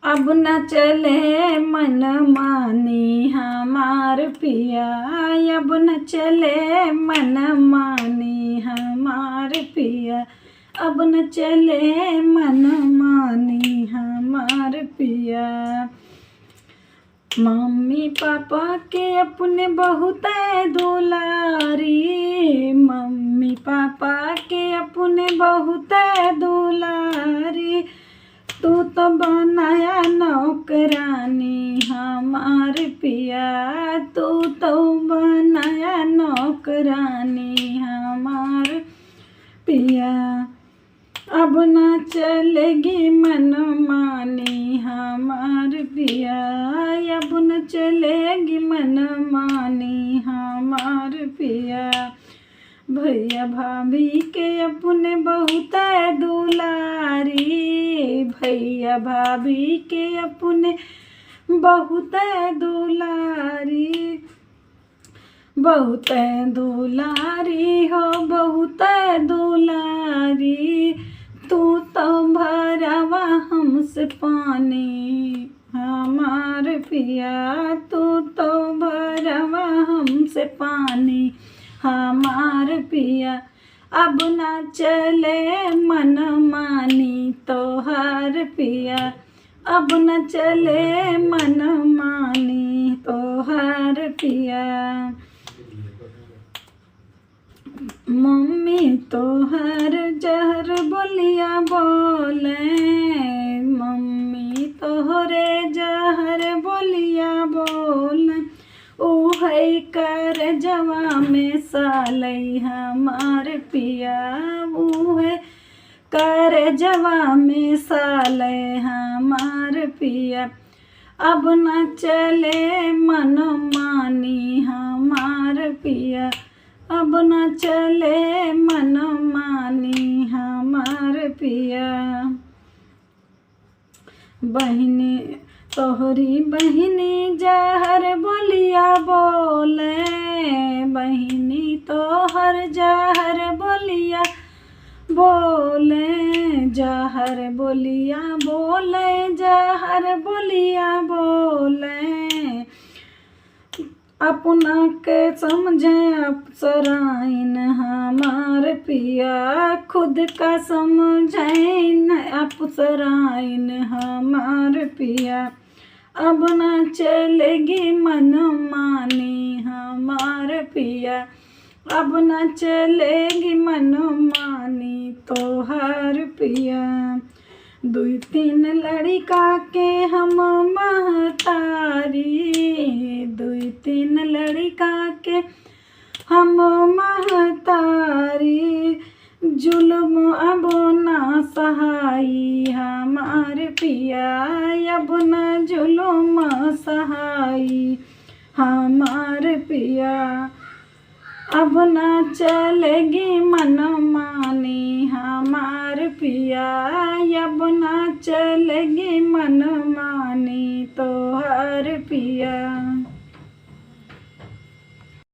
अब न चले मन मानी हमार पिया, अब न चले मन मानी हमार पिया, अब न चले मन मानी हमार पिया। मम्मी पापा के अपने बहुत दुलारी, मम्मी पापा के अपने बहुत दुलारी, तू तो बनाया नौकरानी हमार पिया, तू तो बनाया नौकरानी हमार पिया। अब ना चलेगी मन मानी हमार पिया, अब न चलेगी मन मानी हमार पिया। भैया भाभी के अपने बहुत दुलारी, भैया भाभी के अपने बहुत दुलारी, बहुत दुलारी हो बहुत दुलारी, तू तो भरावा हमसे पानी हमार पिया, तू तो भरावा हमसे पानी हमार पिया। अब ना चले मन मानी तोहार पिया, अब न चले मन मानी तोहार पिया। मम्मी तोहर जहर बोलिया बोले, मम्मी तोहरे जहर बोलिया बोले, ओ है कर जवा में सालई हमार पिया, ओ है कर जवा में साले हमार पिया। अब न चले मन मानी हमार पिया, अब न चले मन मानी हमार पिया। बहिनी तोहरी बहिनी जहर बोलिया बोले, बहिनी तोहर जहर बोलिया बोले, जहर बोलिया बोले, जहर बोलिया बोले, अपना के समझे अप्सराइन हमार पिया, खुद का समझे अप्सराइन हमार पिया। अब न चलेगी मन मानी हमार पिया, अब न चलेगी मन मानी तोहार पिया। दुई तीन लड़का के हम महतारी, दुई तीन लड़का के हम महतारी, जुल्म अब ना सहाई हमार पिया, अब न जुल्म सहाई हमार पिया। अब न चलेगी मन मानी हमार पिया, अब न चलेगी मन मानी तोहार पिया।